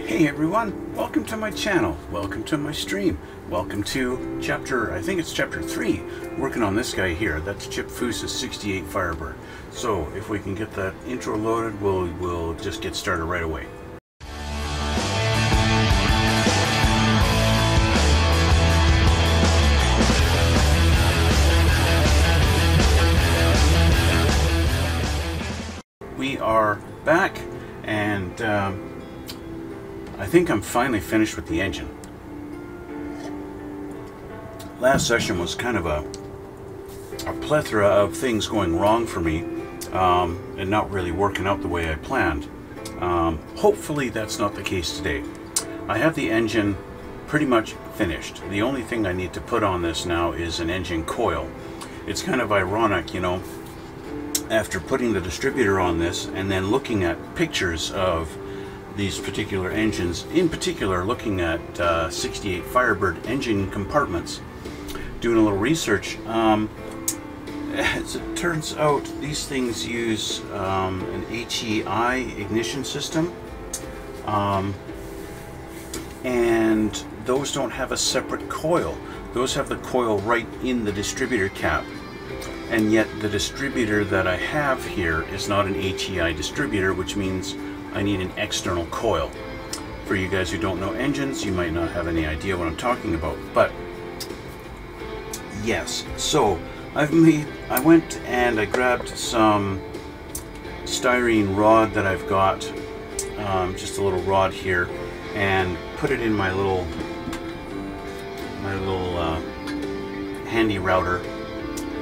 Hey everyone, welcome to my channel, welcome to my stream, welcome to I think it's chapter 3, working on this guy here. That's Chip Foose's 68 Firebird. So if we can get that intro loaded, we'll just get started right away. We are back, and I think I'm finally finished with the engine. Last session was kind of a plethora of things going wrong for me, and not really working out the way I planned. Hopefully that's not the case today. I have the engine pretty much finished. The only thing I need to put on this now is an engine coil. It's kind of ironic, you know, after putting the distributor on this and then looking at pictures of these particular engines, in particular looking at 68 Firebird engine compartments, doing a little research, as it turns out these things use an HEI ignition system, and those don't have a separate coil. Those have the coil right in the distributor cap. And yet the distributor that I have here is not an HEI distributor, which means I need an external coil. For you guys who don't know engines, you might not have any idea what I'm talking about. But yes, so I went and I grabbed some styrene rod that I've got, just a little rod here, and put it in my little handy router,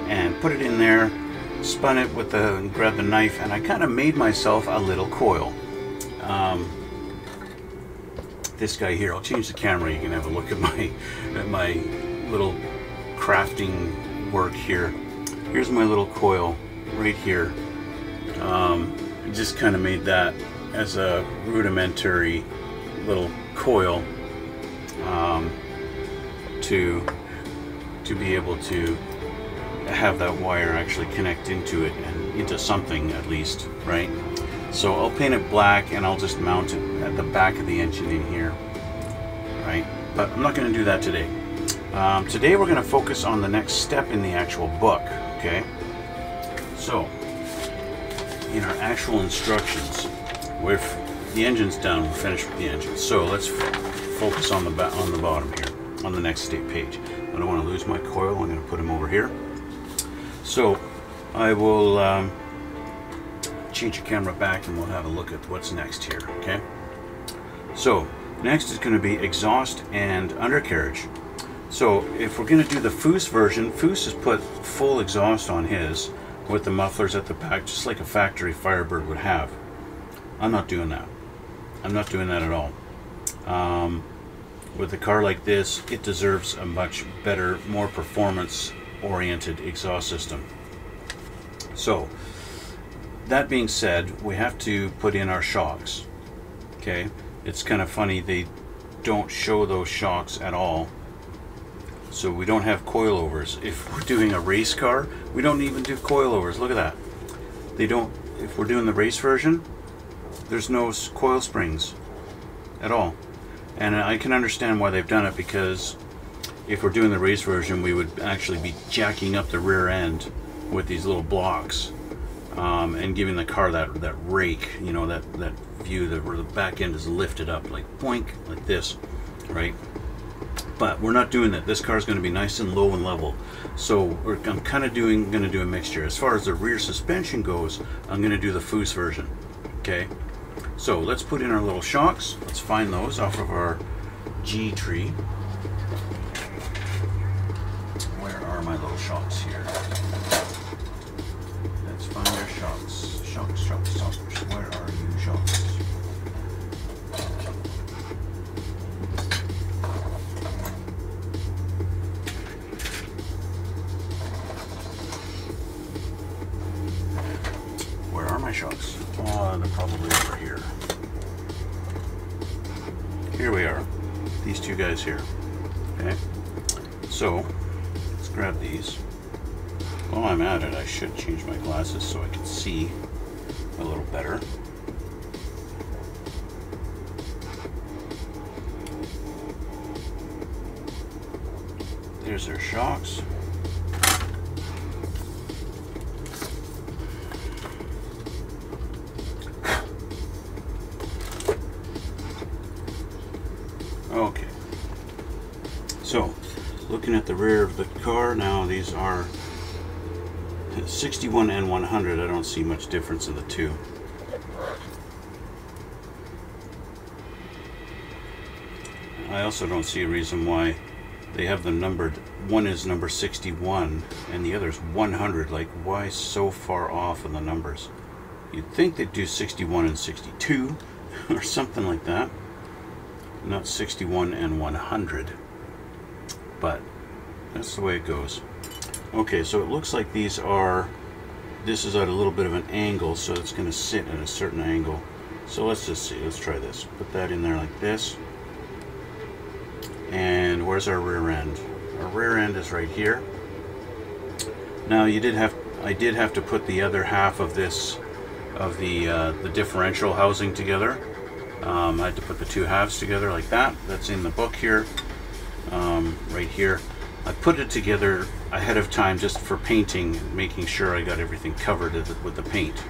and put it in there, spun it with grabbed the knife, and I kind of made myself a little coil. This guy here, I'll change the camera, you can have a look at my little crafting work here. Here's my little coil right here. I just kind of made that as a rudimentary little coil to be able to have that wire actually connect into it and into something at least, right? So I'll paint it black and I'll just mount it at the back of the engine in here, right? But I'm not going to do that today. Today we're going to focus on the next step in the actual book, okay? So in our actual instructions, the engine's done, we're finished with the engine. So let's focus on the bottom here, on the next page. I don't want to lose my coil, I'm going to put him over here. So I will change the camera back and we'll have a look at what's next here, okay? So next is going to be exhaust and undercarriage. So if we're going to do the Foose version, Foose has put full exhaust on his with the mufflers at the back, just like a factory Firebird would have. I'm not doing that. I'm not doing that at all. With a car like this, it deserves a much better, more performance oriented exhaust system. So that being said, we have to put in our shocks. Okay, it's kind of funny, they don't show those shocks at all, so we don't have coilovers. If we're doing a race car, we don't even do coilovers. Look at that. They don't. If we're doing the race version, there's no coil springs at all. And I can understand why they've done it, because if we're doing the race version, we would actually be jacking up the rear end with these little blocks, and giving the car that rake, you know, that view where the back end is lifted up, like boink, like this, right? But we're not doing that. This car is going to be nice and low and level. So I'm kind of going to do a mixture. As far as the rear suspension goes, I'm going to do the Foose version. Okay. So let's put in our little shocks. Let's find those off of our G tree. Where are my little shocks here? Let's find our shocks. Shocks. Where are you, shocks? Where are my shocks? Oh, they're probably over here. Here we are. These two guys here. Okay. So let's grab these. While I'm at it, I should change my glasses so I can see a little better. there's our shocks. Okay, so looking at the rear of the car now, these are 61 and 100. I don't see much difference in the two. I also don't see a reason why they have them numbered. One is number 61 and the other is 100. Like, why so far off in the numbers? You'd think they'd do 61 and 62 or something like that. Not 61 and 100, but that's the way it goes. Okay, so it looks like these are, this is at a little bit of an angle, so it's going to sit at a certain angle. So let's just see, let's try this. Put that in there like this. And where's our rear end? Our rear end is right here. Now I did have to put the other half of this, of the differential housing together. I had to put the two halves together like that. That's in the book here, right here. I put it together ahead of time just for painting, making sure I got everything covered with the paint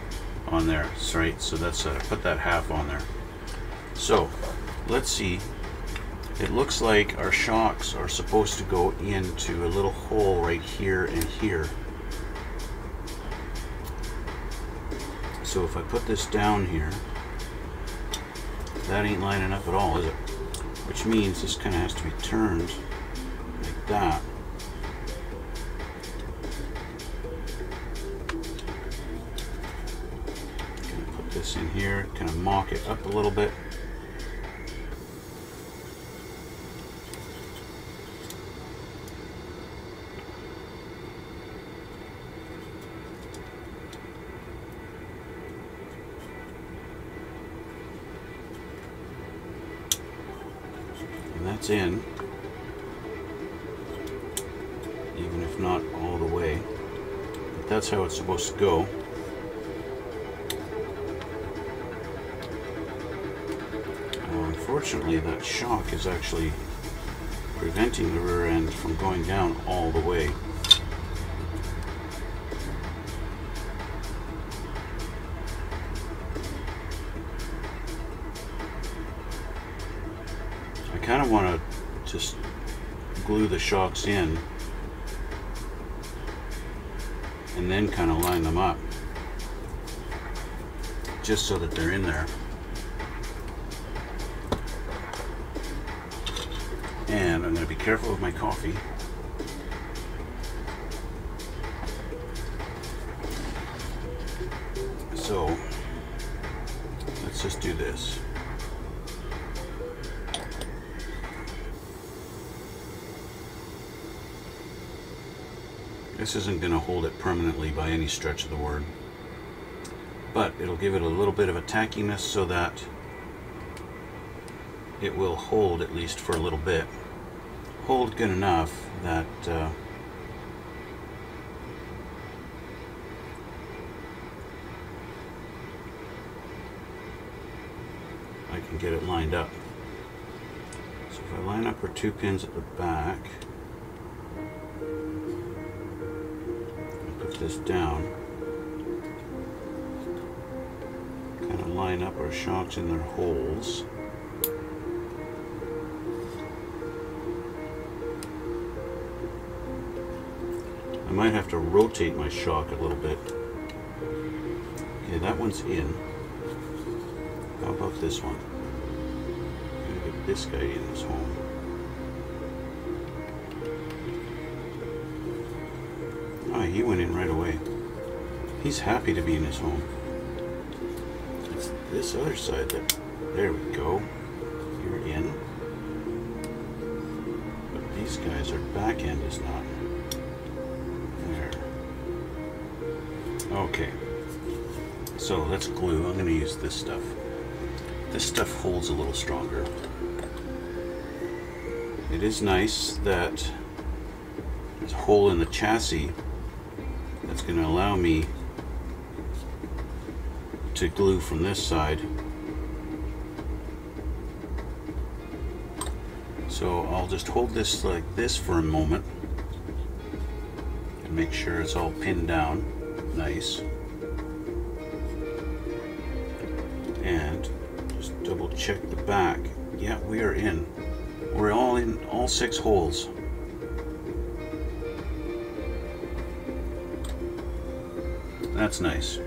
on there. Right, so that's I put that half on there. So let's see. It looks like our shocks are supposed to go into a little hole right here and here. So if I put this down here, that ain't lining up at all, is it? Which means this kind of has to be turned like that. Gonna put this in here, kind of mock it up a little bit. That's in, even if not all the way, but that's how it's supposed to go. Unfortunately, that shock is actually preventing the rear end from going down all the way. I kind of want to just glue the shocks in and then kind of line them up just so that they're in there. And I'm going to be careful with my coffee. So let's just do this. This isn't going to hold it permanently by any stretch of the word, but it'll give it a little bit of a tackiness so that it will hold at least for a little bit. Hold good enough that I can get it lined up. So if I line up our two pins at the back, this down, kind of line up our shocks in their holes. I might have to rotate my shock a little bit. Okay, that one's in. How about this one? I'm gonna get this guy in his home. Oh, he went in right away. He's happy to be in his home. It's this other side that, there we go. You're in. But these guys, our back end is not. There. Okay. So let's glue. I'm going to use this stuff. This stuff holds a little stronger. It is nice that there's a hole in the chassis that's going to allow me to glue from this side. So I'll just hold this like this for a moment Make sure it's all pinned down. Nice. And just double check the back. Yeah, we are in. We're all in all 6 holes. That's nice.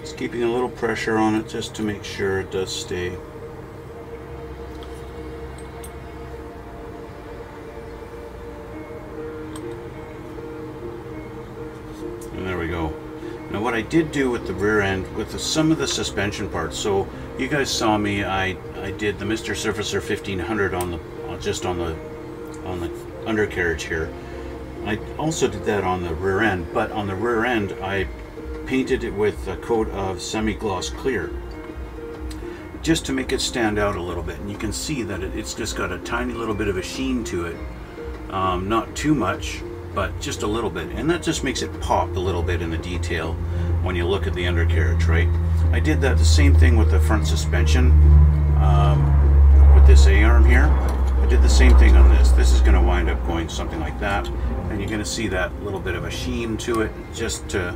Just keeping a little pressure on it just to make sure it does stay. And there we go. Now what I did do with the rear end, with some of the suspension parts, so you guys saw me, I did the Mr. Surfacer 1500 on the undercarriage here. I also did that on the rear end, but on the rear end I painted it with a coat of semi-gloss clear just to make it stand out a little bit, and you can see that it's just got a tiny little bit of a sheen to it, not too much, but just a little bit, and that just makes it pop a little bit in the detail when you look at the undercarriage, right? I did that the same thing with the front suspension, with this A-arm here. I did the same thing on this. This is going to wind up going something like that, and you're going to see that little bit of a sheen to it, just to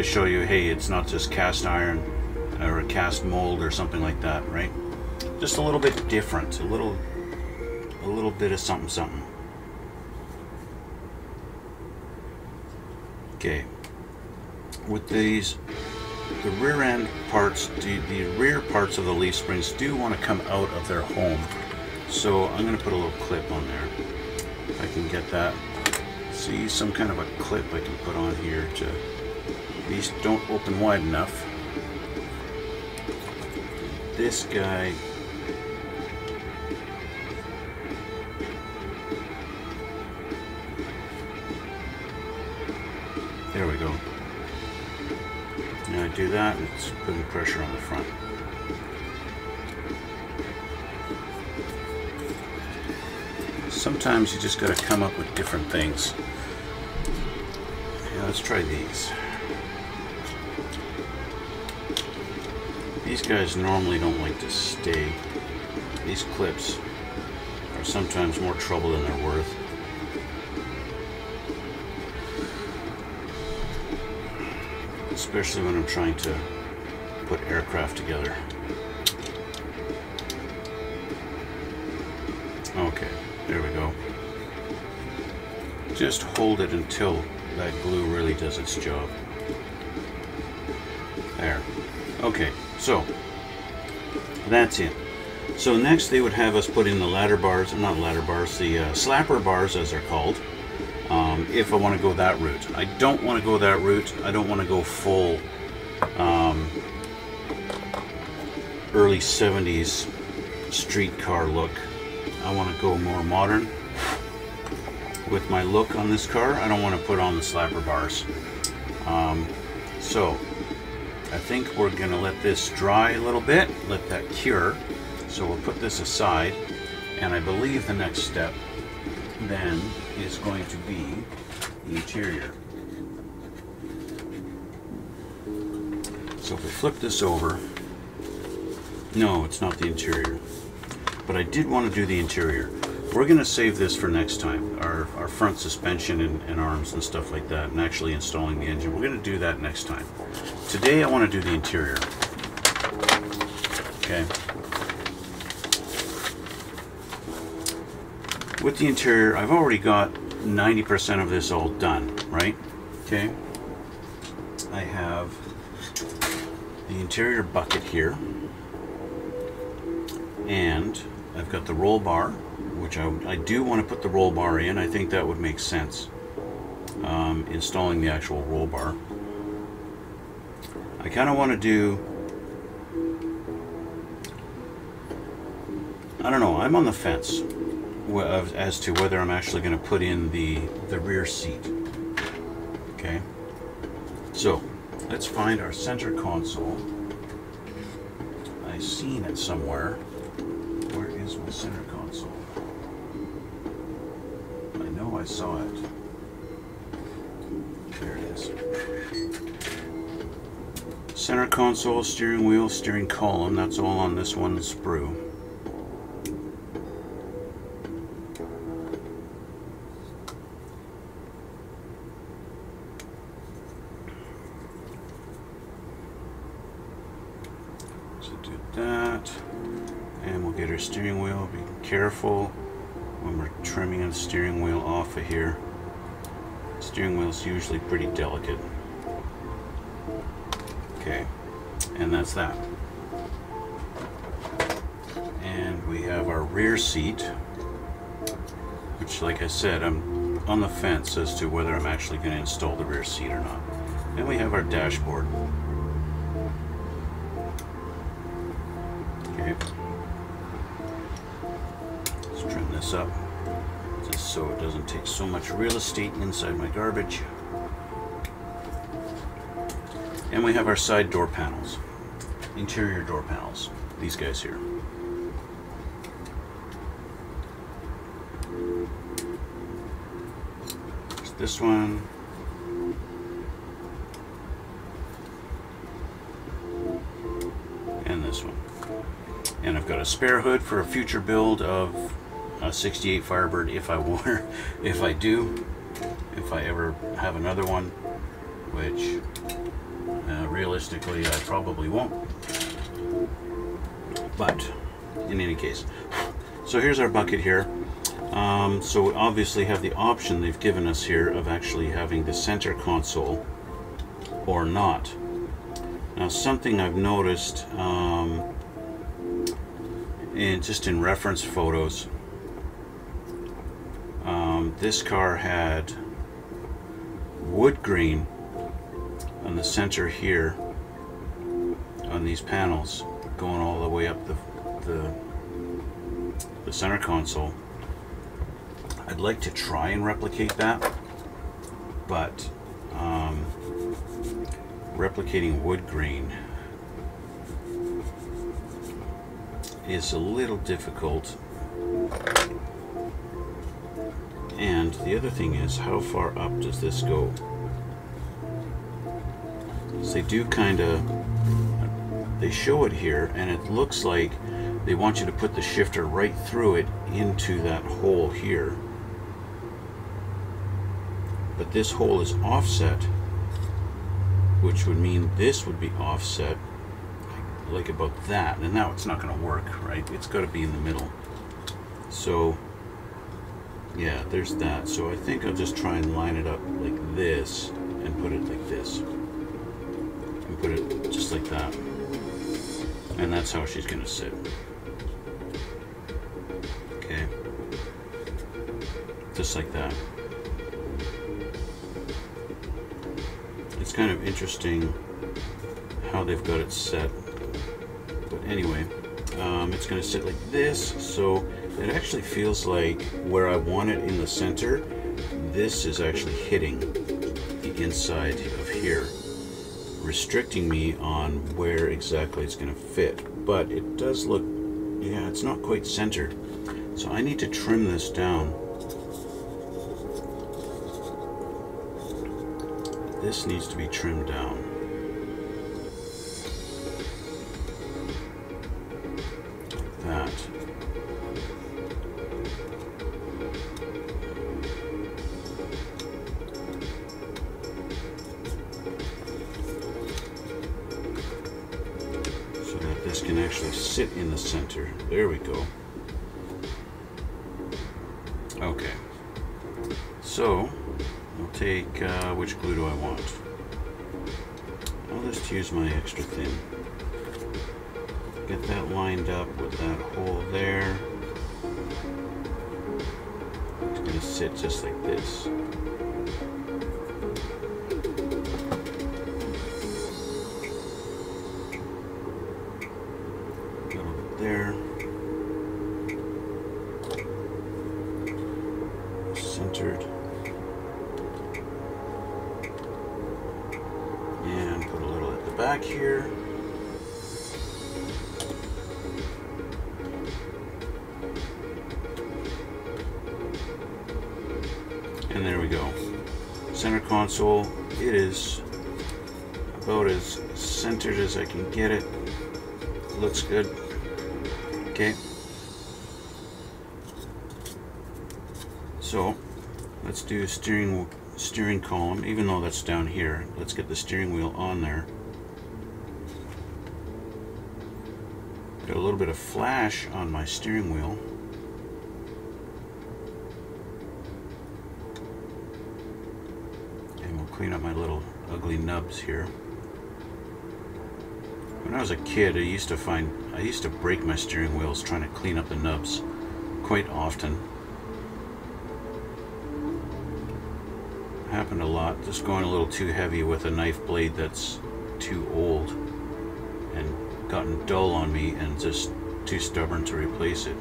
show you, hey, it's not just cast iron or a cast mold or something like that, right? Just a little bit different, a little bit of something something. Okay, with these, the rear end parts, the rear parts of the leaf springs do want to come out of their home. So I'm going to put a little clip on there. If I can get that. See, some kind of a clip I can put on here to, these don't open wide enough. This guy, there we go. Now I do that, and it's putting pressure on the front. Sometimes you just got to come up with different things. Yeah, let's try these. These guys normally don't like to stay. These clips are sometimes more trouble than they're worth. Especially when I'm trying to put aircraft together. Okay, there we go. Just hold it until that glue really does its job. There. Okay, so that's it. So next they would have us put in the ladder bars, not ladder bars, the slapper bars as they're called. If I want to go that route. I don't want to go that route. I don't want to go full early 70s streetcar look. I want to go more modern with my look on this car. I don't want to put on the slapper bars. So I think we're going to let this dry a little bit, let that cure. So we'll put this aside, and I believe the next step then is going to be the interior. So if we flip this over, no, it's not the interior, but I did want to do the interior. We're going to save this for next time, our front suspension and arms and stuff like that, and actually installing the engine. We're going to do that next time. Today I want to do the interior. Okay. With the interior, I've already got 90% of this all done, right? Okay. I have the interior bucket here, and I've got the roll bar, which I do want to put the roll bar in. I think that would make sense, installing the actual roll bar. I kind of want to do, I don't know, I'm on the fence as to whether I'm actually going to put in the rear seat. Okay, so let's find our center console. I've seen it somewhere. Where is my center console? I know I saw it. There it is. Center console, steering wheel, steering column, that's all on this one sprue. So do that, and we'll get our steering wheel. Be careful when we're trimming the steering wheel off of here. Steering wheel is usually pretty delicate. Okay, and that's that. And we have our rear seat, which, like I said, I'm on the fence as to whether I'm actually going to install the rear seat or not. And we have our dashboard. Okay, let's trim this up just so it doesn't take so much real estate inside my garbage. And we have our side door panels, interior door panels, these guys here. There's this one. And this one. And I've got a spare hood for a future build of a 68 Firebird if I ever have another one, which realistically I probably won't, but in any case. So here's our bucket here. So we obviously have the option they've given us here of actually having the center console or not. Now, something I've noticed just in reference photos, this car had wood grain on the center here on these panels going all the way up the center console. I'd like to try and replicate that, but replicating wood grain is a little difficult. And the other thing is, how far up does this go? So they do they show it here, and it looks like they want you to put the shifter right through it into that hole here. But this hole is offset, which would mean this would be offset like about that. And now it's not going to work, right? It's got to be in the middle. So yeah, there's that. So I think I'll just try and line it up like this and put it like this. And put it just like that. And that's how she's going to sit. Okay. Just like that. It's kind of interesting how they've got it set. But anyway, it's going to sit like this, so it actually feels like where I want it in the center, this is actually hitting the inside of here, restricting me on where exactly it's going to fit. But it does look, yeah, it's not quite centered. So I need to trim this down. This needs to be trimmed down. Like that. So that this can actually sit in the center. There we go. Okay. So I'll take, which glue do I want? I'll just use my extra thin. Get that lined up with that hole there. It's going to sit just like this. A little bit there. Centered. And put a little at the back here. And there we go. Center console, it is about as centered as I can get it. Looks good. Okay. So let's do steering column, even though that's down here. Let's get the steering wheel on there. Got a little bit of flash on my steering wheel. And we'll clean up my little ugly nubs here. When I was a kid, I used to break my steering wheels trying to clean up the nubs quite often. Happened a lot, just going a little too heavy with a knife blade that's too old and gotten dull on me and just too stubborn to replace it.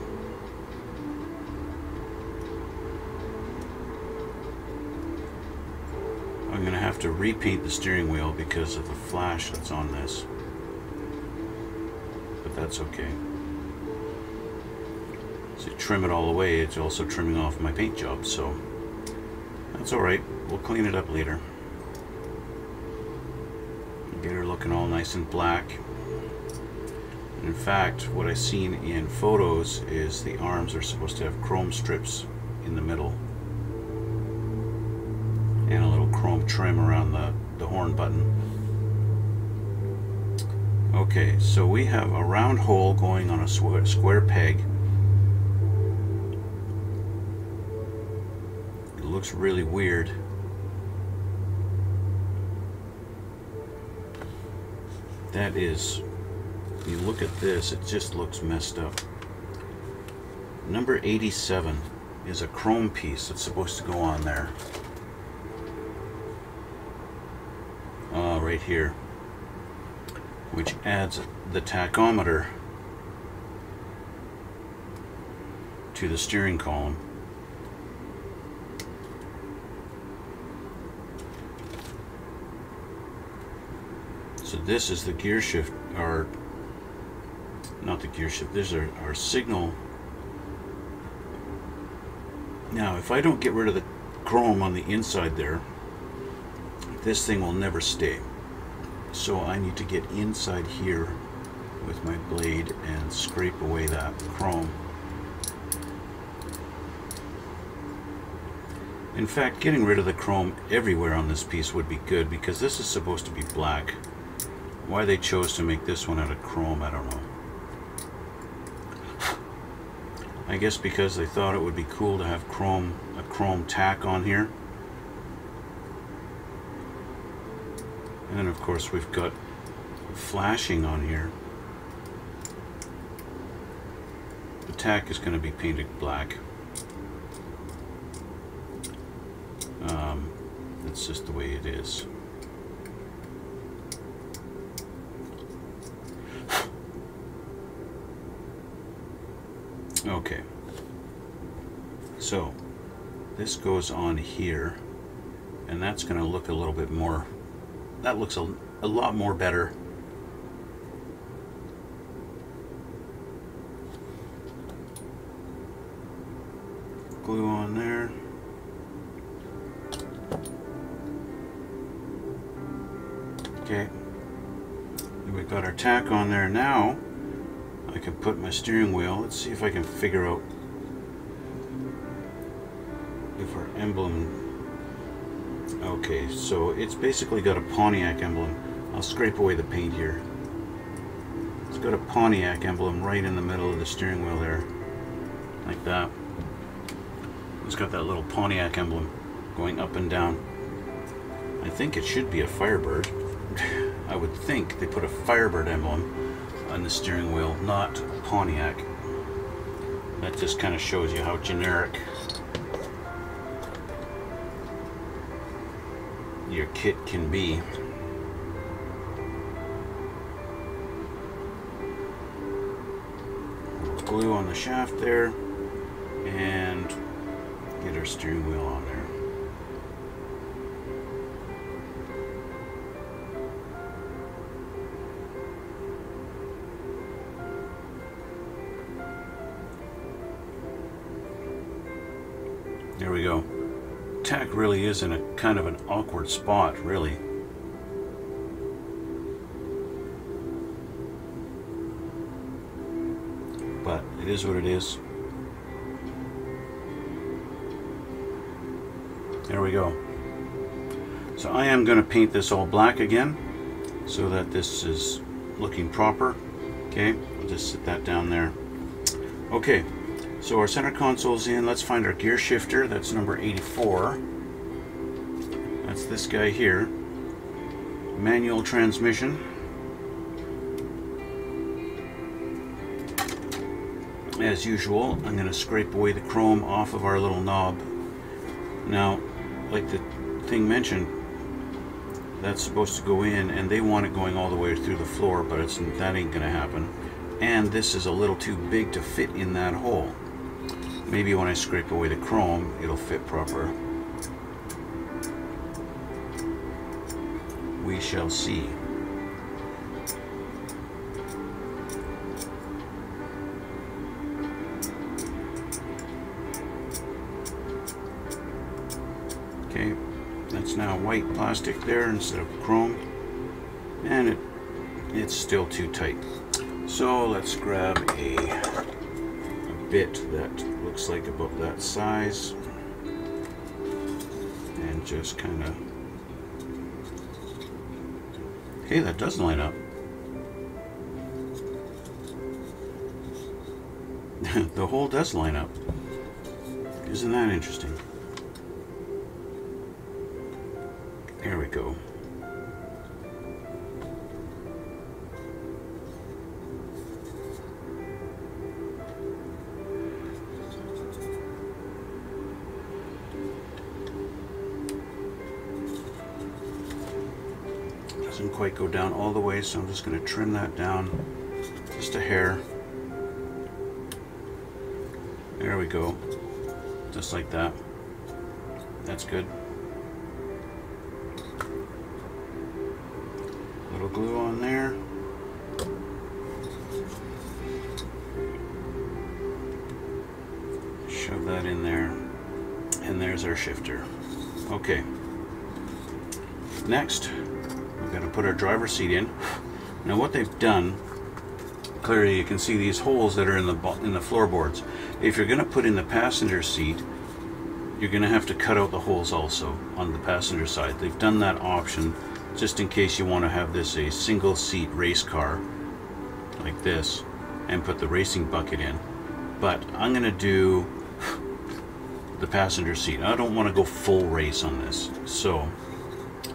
I'm going to have to repaint the steering wheel because of the flash that's on this. But that's okay. So trim it all away, it's also trimming off my paint job, so that's alright. We'll clean it up later. Get her looking all nice and black. In fact, what I've seen in photos is the arms are supposed to have chrome strips in the middle and a little chrome trim around the horn button. Okay, so we have a round hole going on a square peg. It looks really weird. That is, you look at this, it just looks messed up. Number 87 is a chrome piece that's supposed to go on there. Right here, which adds the tachometer to the steering column. So this is the gear shift, or not the gear shift, this is our signal. Now if I don't get rid of the chrome on the inside there, this thing will never stay. So I need to get inside here with my blade and scrape away that chrome. In fact, getting rid of the chrome everywhere on this piece would be good, because this is supposed to be black. Why they chose to make this one out of chrome, I don't know. I guess because they thought it would be cool to have a chrome tack on here. And then of course we've got flashing on here. The tack is going to be painted black. That's just the way it is. Okay, so this goes on here, and that's going to look a little bit more, that looks a lot more better. Glue on there. Okay, we've got our tack on there now. I can put my steering wheel. Let's see if I can figure out if our emblem. Okay, so it's basically got a Pontiac emblem. I'll scrape away the paint here. It's got a Pontiac emblem right in the middle of the steering wheel there, like that. It's got that little Pontiac emblem going up and down. I think it should be a Firebird. I would think they put a Firebird emblem on the steering wheel, not Pontiac. That just kind of shows you how generic your kit can be. Glue on the shaft there and get our steering wheel on there. There we go. Tack really is in a kind of an awkward spot, really. It is what it is. There we go. So I am going to paint this all black again so that this is looking proper. Okay, we'll just sit that down there. Okay, so our center console's in. Let's find our gear shifter. That's number 84. That's this guy here. Manual transmission. As usual, I'm going to scrape away the chrome off of our little knob. Now, like the thing mentioned, that's supposed to go in, and they want it going all the way through the floor, but that ain't gonna happen. And this is a little too big to fit in that hole. Maybe when I scrape away the chrome, it'll fit proper. We shall see. Okay, that's now white plastic there instead of chrome, and it's still too tight. So let's grab a bit that looks like about that size and just kind of, hey, that does line up. The hole does line up. Isn't that interesting? There we go. Doesn't quite go down all the way, so I'm just going to trim that down just a hair. There we go. Just like that. That's good. Little glue on there. Shove that in there. And there's our shifter. Okay. Next, we're going to put our driver's seat in. Now what they've done, clearly you can see these holes that are in the floorboards. If you're going to put in the passenger seat, you're going to have to cut out the holes also on the passenger side. They've done that option just in case you want to have this a single seat race car like this and put the racing bucket in. But I'm going to do the passenger seat. I don't want to go full race on this, so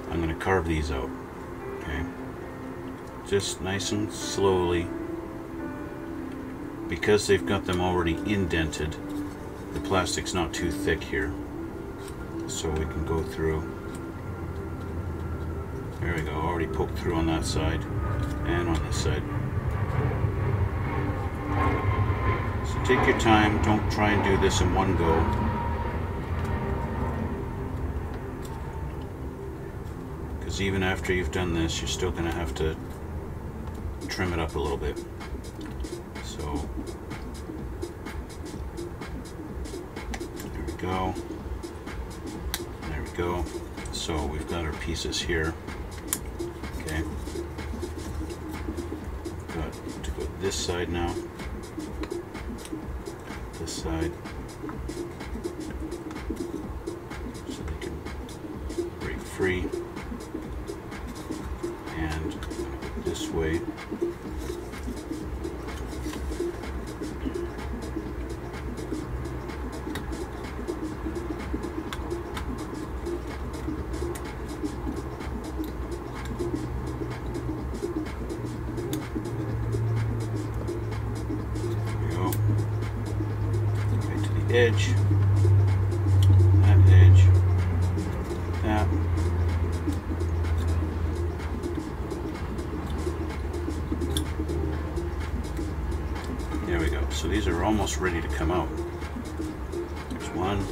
I'm going to carve these out. Okay, just nice and slowly, because they've got them already indented. The plastic's not too thick here, so we can go through. There we go, already poked through on that side and on this side. So take your time, don't try and do this in one go. Because even after you've done this, you're still going to have to trim it up a little bit. So there we go. There we go. So we've got our pieces here. Okay. Got to go this side now. This side. So they can break free. And this way. Edge, that edge, that. There we go. So these are almost ready to come out. There's one,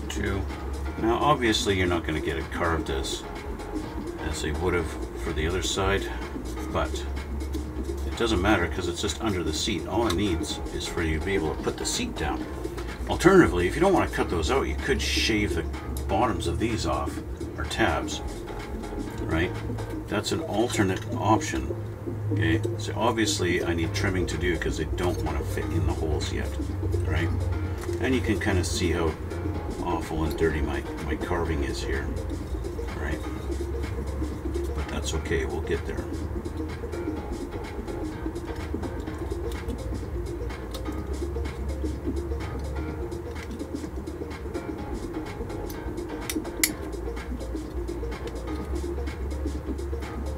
two. Now obviously you're not going to get it carved as they would have for the other side, but it doesn't matter because it's just under the seat. All it needs is for you to be able to put the seat down. Alternatively, if you don't want to cut those out, you could shave the bottoms of these off, or tabs, right? That's an alternate option. Okay, so obviously I need trimming to do because they don't want to fit in the holes yet, right? And you can kind of see how awful and dirty my carving is here, right? But that's okay, we'll get there.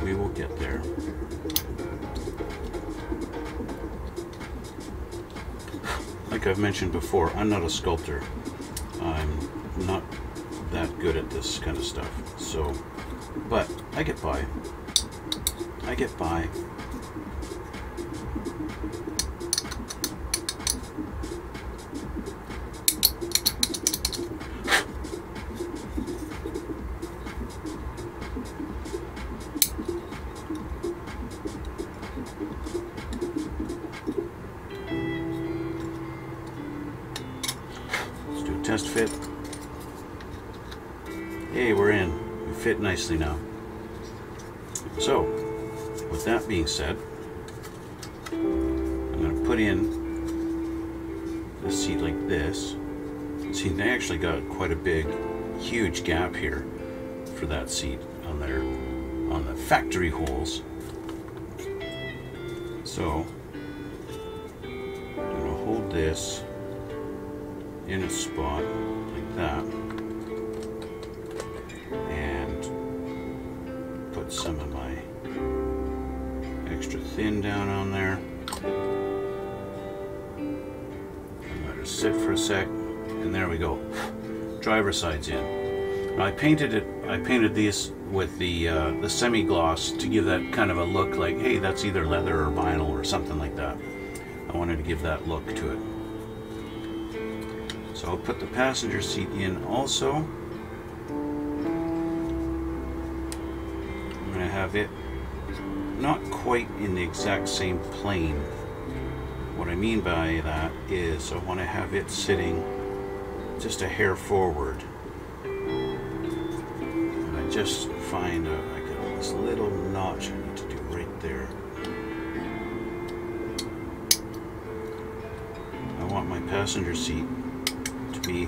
We will get there. Like I've mentioned before, I'm not a sculptor. I'm not that good at this kind of stuff. So, but I get by. I get by. Test fit. Hey, we're in. We fit nicely now. So, with that being said, I'm going to put in the seat like this. See, they actually got quite a big, huge gap here for that seat on the factory holes. So, I'm going to hold this in a spot like that and put some of my extra thin down on there and let her sit for a sec, and there we go. Driver side's in. Now I painted these with the semi-gloss to give that kind of a look like, hey, that's either leather or vinyl or something like that. I wanted to give that look to it. So I'll put the passenger seat in also. I'm going to have it not quite in the exact same plane. What I mean by that is I want to have it sitting just a hair forward. And I just find I got this little notch I need to do right there. I want my passenger seat to be,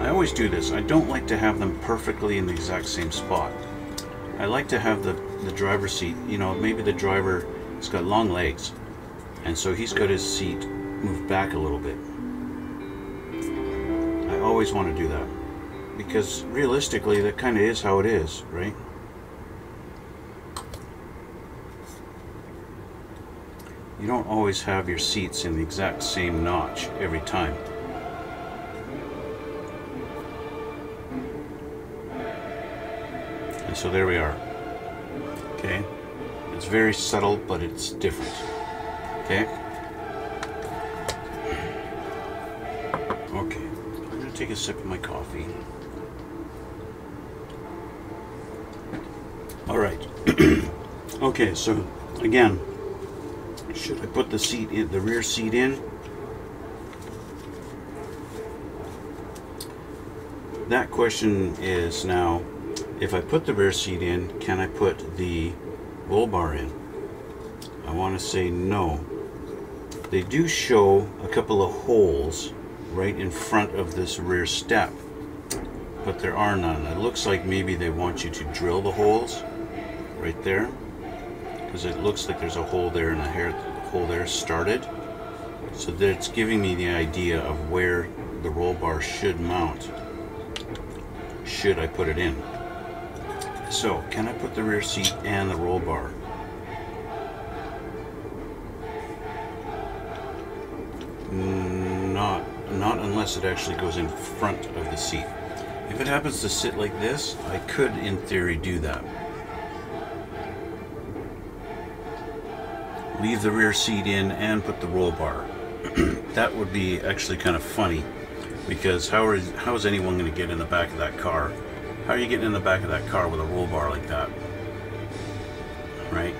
I always do this, I don't like to have them perfectly in the exact same spot. I like to have the driver's seat, you know, maybe the driver has got long legs and so he's got his seat moved back a little bit. I always want to do that because realistically that kind of is how it is, right? You don't always have your seats in the exact same notch every time. And so there we are. Okay, it's very subtle, but it's different. Okay. Okay, I'm gonna take a sip of my coffee. All right. Okay, so again, should I put the seat in, the rear seat in? That question is now, if I put the rear seat in, can I put the roll bar in? I want to say no. They do show a couple of holes right in front of this rear step, but there are none. It looks like maybe they want you to drill the holes right there, because it looks like there's a hole there and a hole there started, so that it's giving me the idea of where the roll bar should mount should I put it in. So can I put the rear seat and the roll bar? Not unless it actually goes in front of the seat. If it happens to sit like this, I could in theory do that. Leave the rear seat in and put the roll bar. That would be actually kind of funny, because how is anyone going to get in the back of that car? How are you getting in the back of that car with a roll bar like that? Right?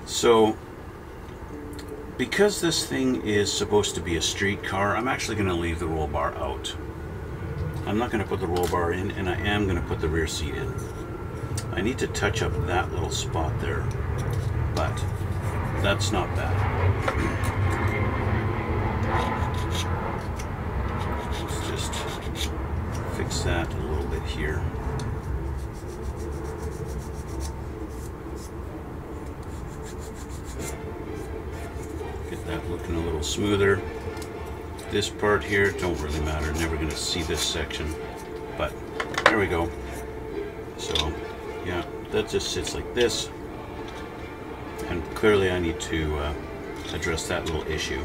So, because this thing is supposed to be a street car, I'm actually going to leave the roll bar out. I'm not going to put the roll bar in, and I am going to put the rear seat in. I need to touch up that little spot there, but that's not bad. Let's just fix that a little bit here. Get that looking a little smoother. This part here, don't really matter, never going to see this section, but there we go. So yeah, that just sits like this, and clearly I need to address that little issue,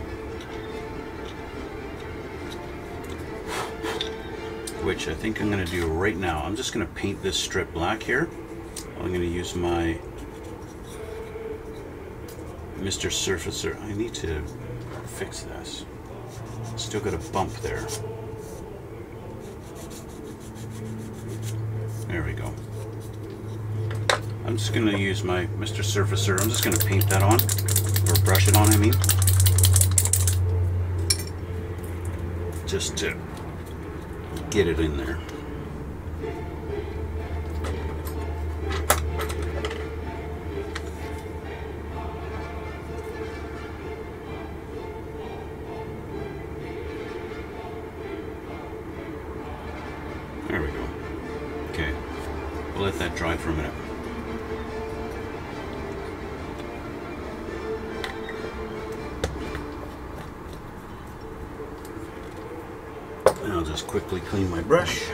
which I think I'm going to do right now. I'm just going to paint this strip black here. I'm going to use my Mr. Surfacer. I need to fix this. Still got a bump there. There we go. I'm just going to use my Mr. Surfacer. I'm just going to paint that on, or brush it on, I mean. Just to get it in there. There we go. Okay, we'll let that dry for a minute. And I'll just quickly clean my brush.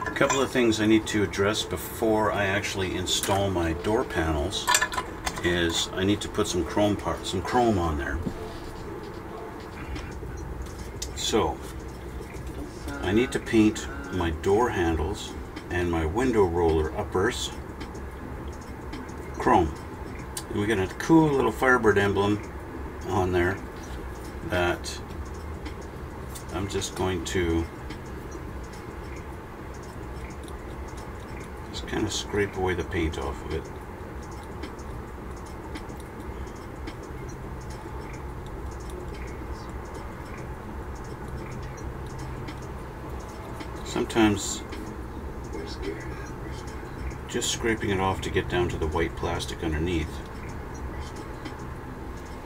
A couple of things I need to address before I actually install my door panels is I need to put some chrome on there. So I need to paint my door handles and my window roller uppers chrome. And we got a cool little Firebird emblem on there that I'm just going to just kind of scrape away the paint off of it. Sometimes just scraping it off to get down to the white plastic underneath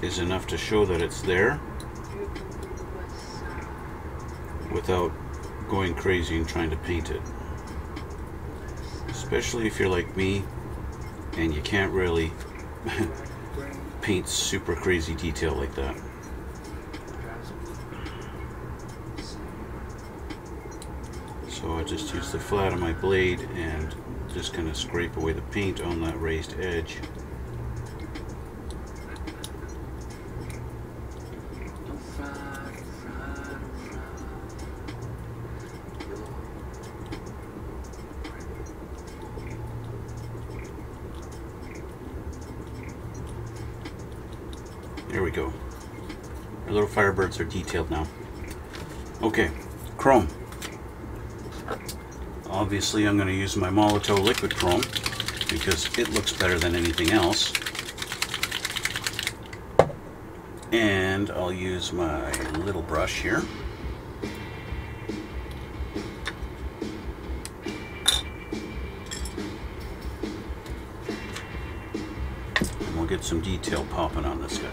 is enough to show that it's there without going crazy and trying to paint it. Especially if you're like me and you can't really paint super crazy detail like that. So I just use the flat of my blade and just kind of scrape away the paint on that raised edge. There we go. Our little Firebirds are detailed now. Okay, chrome. Obviously I'm going to use my Molotow liquid chrome because it looks better than anything else. And I'll use my little brush here. And we'll get some detail popping on this guy.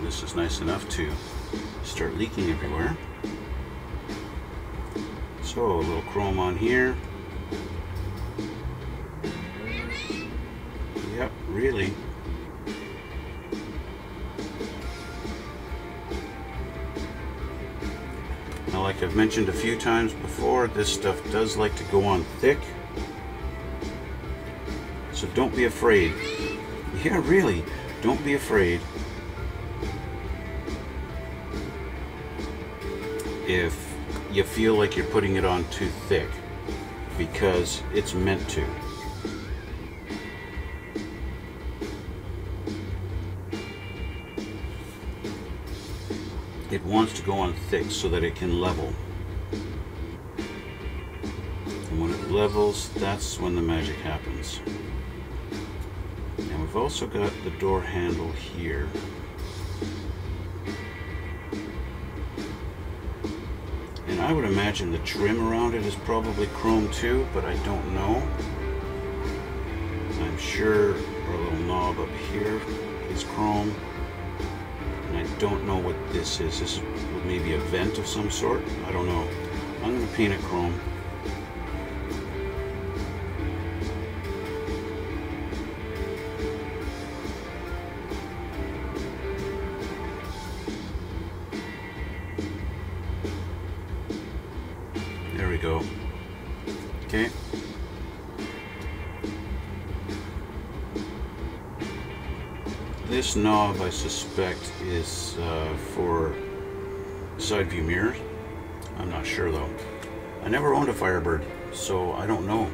This is nice enough to start leaking everywhere. So a little chrome on here. Yep, really. Now, like I've mentioned a few times before, this stuff does like to go on thick. So don't be afraid. Yeah, really, don't be afraid if you feel like you're putting it on too thick, because it's meant to. It wants to go on thick so that it can level. And when it levels, that's when the magic happens. And we've also got the door handle here. I would imagine the trim around it is probably chrome too, but I don't know. I'm sure our little knob up here is chrome. And I don't know what this is. This is maybe a vent of some sort. I don't know. I'm going to paint it chrome. There we go. Okay. This knob, I suspect, is for side view mirrors. I'm not sure though. I never owned a Firebird, so I don't know.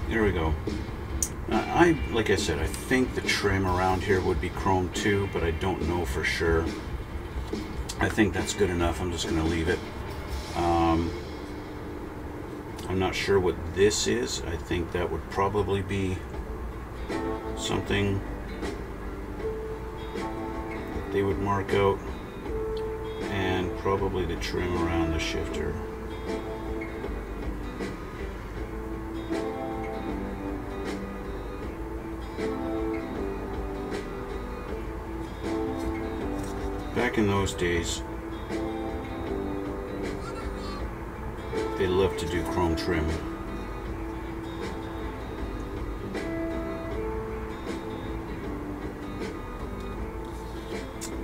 There we go. Like I said, I think the trim around here would be chrome too, but I don't know for sure. I think that's good enough. I'm just going to leave it. I'm not sure what this is. I think that would probably be something that they would mark out, and probably the trim around the shifter. Back in those days, they loved to do chrome trim.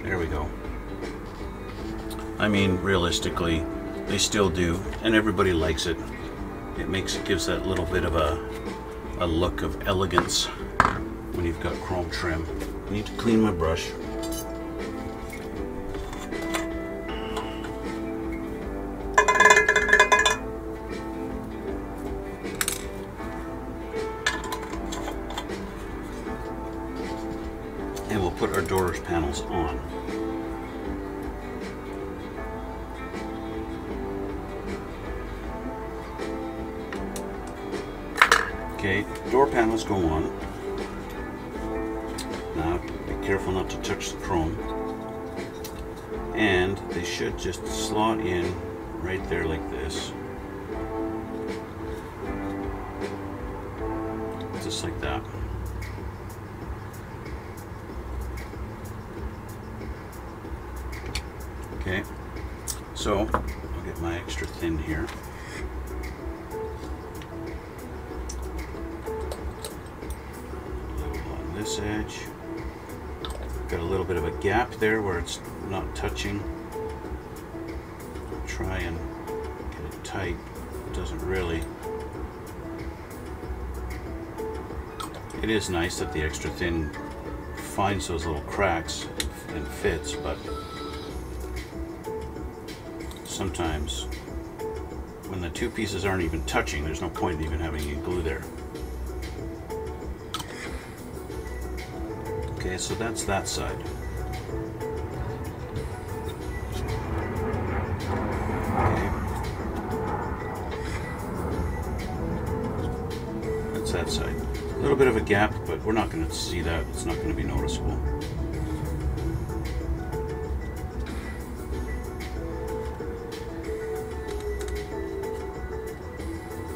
There we go. I mean, realistically, they still do, and everybody likes it. It gives that little bit of a look of elegance when you've got chrome trim. I need to clean my brush. And we'll put our door panels on. Okay, door panels go on. Now, be careful not to touch the chrome. And they should just slot in right there like this. Just like that. Okay, so I'll get my extra thin here. A little on this edge. Got a little bit of a gap there where it's not touching. I'll try and get it tight. It doesn't really. It is nice that the extra thin finds those little cracks and fits, but sometimes when the two pieces aren't even touching, there's no point in even having any glue there. Okay, so that's that side. Okay. That's that side. A little bit of a gap, but we're not going to see that. It's not going to be noticeable.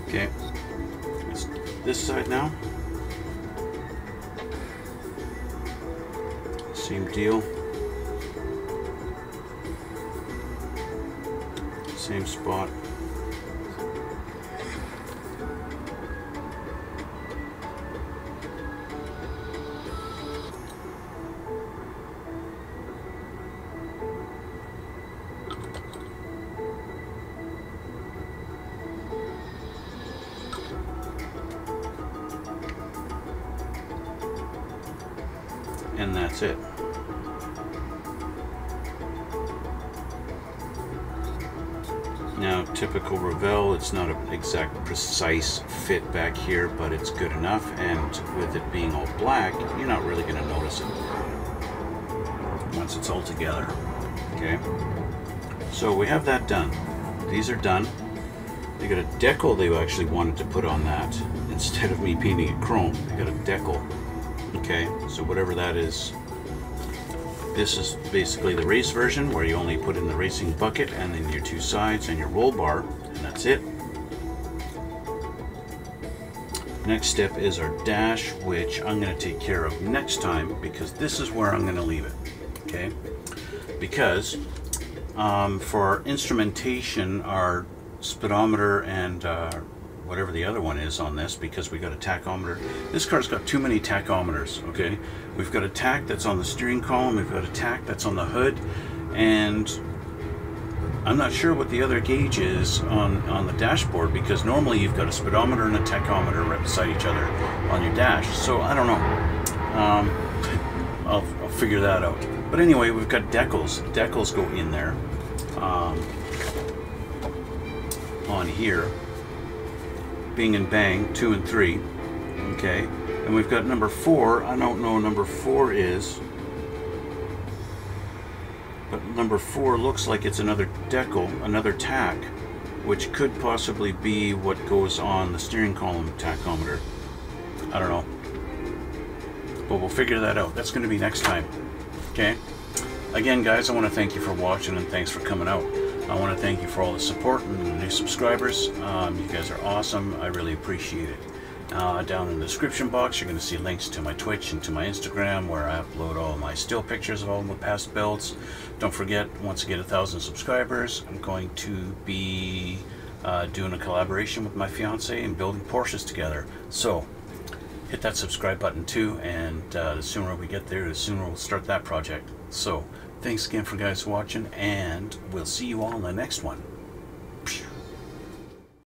Okay, this side now. Same deal. Same spot. and that's it. Now, typical Revell, it's not an exact precise fit back here, but it's good enough, and with it being all black, you're not really going to notice it once it's all together. Okay, so we have that done. These are done. They got a decal they actually wanted to put on that instead of me painting it chrome. They got a decal. Okay, so whatever that is, this is basically the race version where you only put in the racing bucket and then your two sides and your roll bar, and that's it. Next step is our dash, which I'm going to take care of next time, because this is where I'm going to leave it. Okay, because for our instrumentation, our speedometer and whatever the other one is on this, because we got a tachometer. This car's got too many tachometers. Okay, we've got a tach that's on the steering column, we've got a tach that's on the hood, and I'm not sure what the other gauge is on the dashboard, because normally you've got a speedometer and a tachometer right beside each other on your dash. So I don't know. I'll figure that out. But anyway, we've got decals. Decals go in there on here. Bing and Bang 2 and 3. Okay, and we've got number 4. I don't know what number 4 is, but number 4 looks like it's another decal, another tach, which could possibly be what goes on the steering column tachometer. I don't know, but we'll figure that out. That's going to be next time. Okay, again guys, I want to thank you for watching, and thanks for coming out. I want to thank you for all the support and the new subscribers. You guys are awesome. I really appreciate it. Down in the description box, you're going to see links to my Twitch and to my Instagram, where I upload all my still pictures of all my past builds. Don't forget, once I get 1,000 subscribers, I'm going to be doing a collaboration with my fiance and building Porsches together. So hit that subscribe button too, and the sooner we get there, the sooner we'll start that project. So thanks again for guys watching, and we'll see you all in the next one.